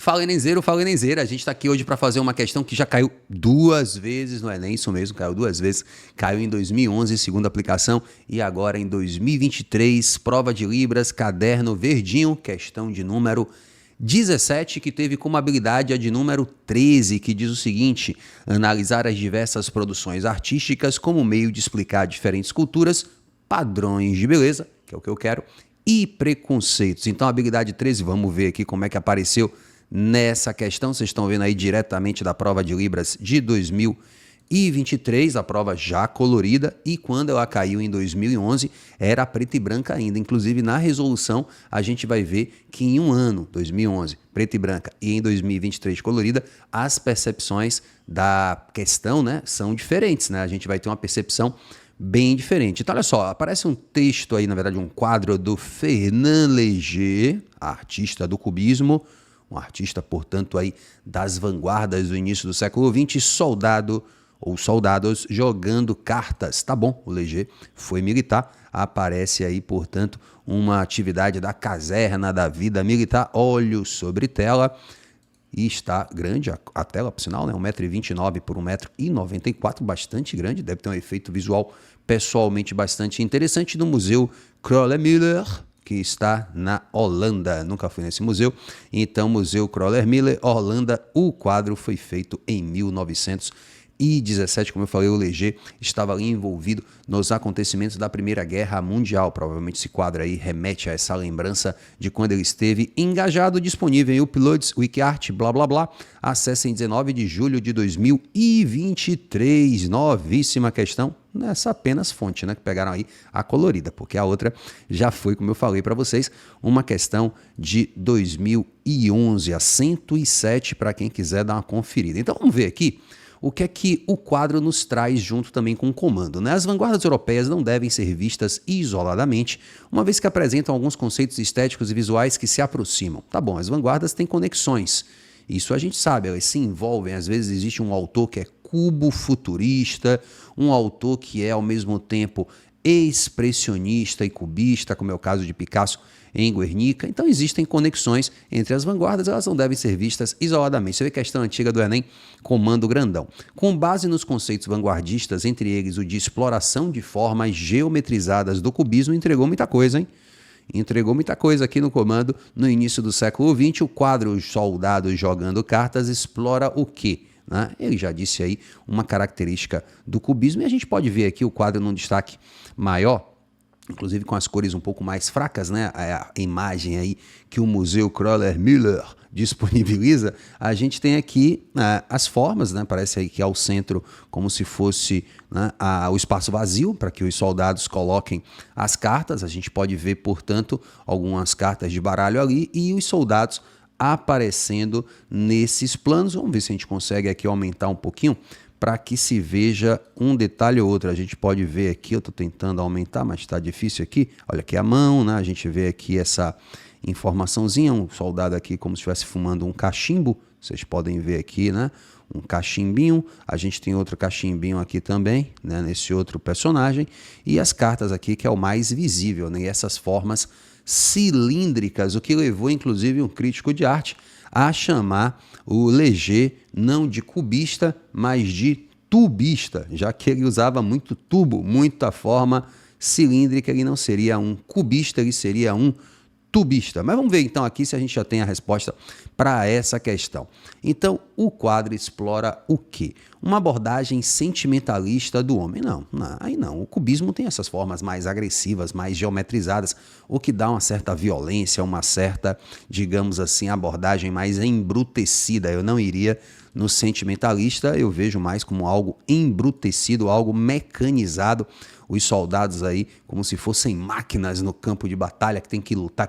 Fala Enemzeira, a gente está aqui hoje para fazer uma questão que já caiu duas vezes no Enem, isso mesmo, caiu duas vezes, caiu em 2011, segunda aplicação, e agora em 2023, prova de Libras, caderno verdinho, questão de número 17, que teve como habilidade a de número 13, que diz o seguinte: analisar as diversas produções artísticas como meio de explicar diferentes culturas, padrões de beleza, que é o que eu quero, e preconceitos. Então, a habilidade 13, vamos ver aqui como é que apareceu nessa questão. Vocês estão vendo aí diretamente da prova de Libras de 2023, a prova já colorida, e quando ela caiu em 2011 era preta e branca ainda. Inclusive na resolução a gente vai ver que em um ano, 2011, preta e branca, e em 2023 colorida, as percepções da questão, né, são diferentes, né? A gente vai ter uma percepção bem diferente. Então, olha só, aparece um texto aí, na verdade, um quadro do Fernand Léger, artista do cubismo, um artista, portanto, aí das vanguardas do início do século XX, soldado ou soldados jogando cartas. Tá bom, o Léger foi militar, aparece aí, portanto, uma atividade da caserna da vida militar, olho sobre tela, e está grande a tela, por sinal, né? 1,29 m por 1,94 m, bastante grande, deve ter um efeito visual pessoalmente bastante interessante, no Museu Kröller-Müller, que está na Holanda. Nunca fui nesse museu. Então, Museu Kröller-Müller, Holanda, o quadro foi feito em 1917, como eu falei, o Léger estava ali envolvido nos acontecimentos da Primeira Guerra Mundial. Provavelmente esse quadro aí remete a essa lembrança de quando ele esteve engajado, disponível em Uploads, WikiArt, blá blá blá. Acessem 19 de julho de 2023. Novíssima questão nessa apenas fonte, né, que pegaram aí a colorida, porque a outra já foi, como eu falei para vocês, uma questão de 2011, a 107, para quem quiser dar uma conferida. Então vamos ver aqui o que é que o quadro nos traz junto também com o comando, né? As vanguardas europeias não devem ser vistas isoladamente, uma vez que apresentam alguns conceitos estéticos e visuais que se aproximam. Tá bom, as vanguardas têm conexões, isso a gente sabe, elas se envolvem. Às vezes existe um autor que é cubo-futurista, um autor que é ao mesmo tempo expressionista e cubista, como é o caso de Picasso em Guernica. Então existem conexões entre as vanguardas, elas não devem ser vistas isoladamente. Você vê a questão antiga do Enem, comando grandão. Com base nos conceitos vanguardistas, entre eles o de exploração de formas geometrizadas do cubismo, entregou muita coisa, hein? Entregou muita coisa aqui no comando. No início do século XX, o quadro Os Soldados Jogando Cartas explora o quê? Ele já disse aí uma característica do cubismo, e a gente pode ver aqui o quadro num destaque maior, inclusive com as cores um pouco mais fracas, né? A imagem aí que o Museu Kröller-Müller disponibiliza, a gente tem aqui as formas, né? Parece aí que ao centro como se fosse, né, o espaço vazio para que os soldados coloquem as cartas. A gente pode ver, portanto, algumas cartas de baralho ali e os soldados aparecendo nesses planos. Vamos ver se a gente consegue aqui aumentar um pouquinho para que se veja um detalhe ou outro. A gente pode ver aqui, eu estou tentando aumentar, mas está difícil aqui. Olha aqui a mão, né? A gente vê aqui essa informaçãozinha, um soldado aqui como se estivesse fumando um cachimbo. Vocês podem ver aqui, né? Um cachimbinho. A gente tem outro cachimbinho aqui também, né? Nesse outro personagem. E as cartas aqui, que é o mais visível, né? E essas formas cilíndricas, o que levou inclusive um crítico de arte a chamar o Léger não de cubista, mas de tubista, já que ele usava muito tubo, muita forma cilíndrica. Ele não seria um cubista, ele seria um tubista. Mas vamos ver então aqui se a gente já tem a resposta para essa questão. Então, o quadro explora o quê? Uma abordagem sentimentalista do homem. Não, aí não. O cubismo tem essas formas mais agressivas, mais geometrizadas, o que dá uma certa violência, uma certa, digamos assim, abordagem mais embrutecida. Eu não iria no sentimentalista, eu vejo mais como algo embrutecido, algo mecanizado. Os soldados aí como se fossem máquinas no campo de batalha, que tem que lutar,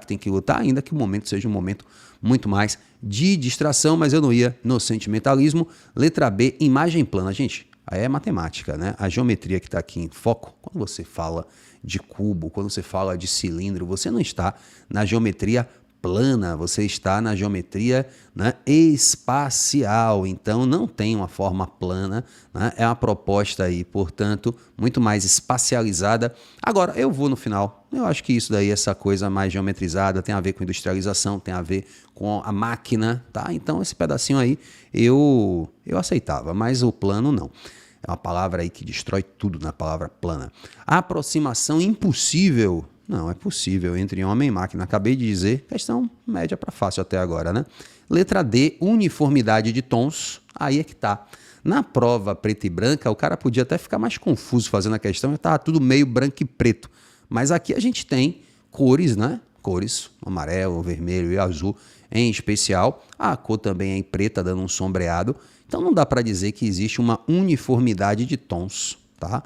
ainda que o momento seja um momento muito mais de distração, mas eu não ia no sentimentalismo. Letra B, imagem plana. Gente, aí é matemática, né? A geometria que está aqui em foco, quando você fala de cubo, quando você fala de cilindro, você não está na geometria plana, você está na geometria, né, espacial, então não tem uma forma plana, né, é uma proposta aí, portanto, muito mais espacializada. Agora, eu vou no final, eu acho que isso daí, essa coisa mais geometrizada, tem a ver com industrialização, tem a ver com a máquina, tá? Então esse pedacinho aí eu aceitava, mas o plano não. É uma palavra aí que destrói tudo na palavra plana. Aproximação impossível. Não, é possível entre homem e máquina. Acabei de dizer, questão média para fácil até agora, né? Letra D, uniformidade de tons. Aí é que tá. Na prova preta e branca, o cara podia até ficar mais confuso fazendo a questão, estava tudo meio branco e preto. Mas aqui a gente tem cores, né? Cores, amarelo, vermelho e azul em especial. A cor também é em preta, dando um sombreado. Então não dá para dizer que existe uma uniformidade de tons, tá?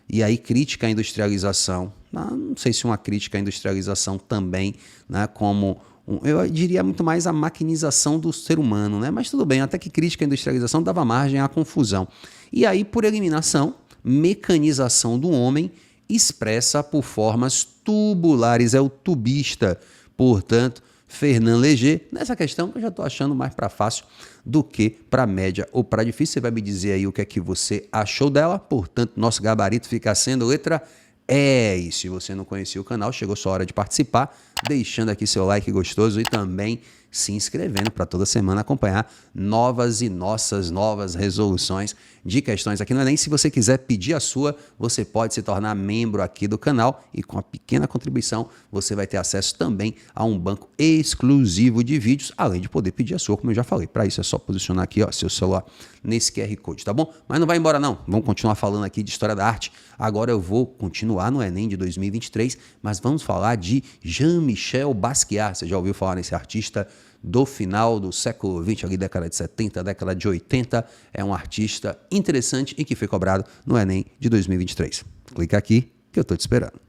E aí, crítica à industrialização, não sei se uma crítica à industrialização também, né, como, eu diria muito mais a maquinização do ser humano, né? Mas tudo bem, até que crítica à industrialização dava margem à confusão. E aí, por eliminação, mecanização do homem expressa por formas tubulares, é o tubista, portanto, Fernand Léger, nessa questão que eu já estou achando mais para fácil do que para média ou para difícil. Você vai me dizer aí o que é que você achou dela, portanto, nosso gabarito fica sendo letra E. E se você não conhecia o canal, chegou sua hora de participar, deixando aqui seu like gostoso e também se inscrevendo para toda semana acompanhar novas resoluções de questões aqui no Enem. Se você quiser pedir a sua, você pode se tornar membro aqui do canal e com a pequena contribuição você vai ter acesso também a um banco exclusivo de vídeos, além de poder pedir a sua, como eu já falei. Para isso é só posicionar aqui, ó, seu celular nesse QR Code, tá bom? Mas não vai embora não, vamos continuar falando aqui de História da Arte. Agora eu vou continuar no Enem de 2023, mas vamos falar de Jean-Michel Basquiat. Você já ouviu falar nesse artista do final do século XX, ali década de 70, década de 80, é um artista interessante e que foi cobrado no Enem de 2023. Clica aqui que eu estou te esperando.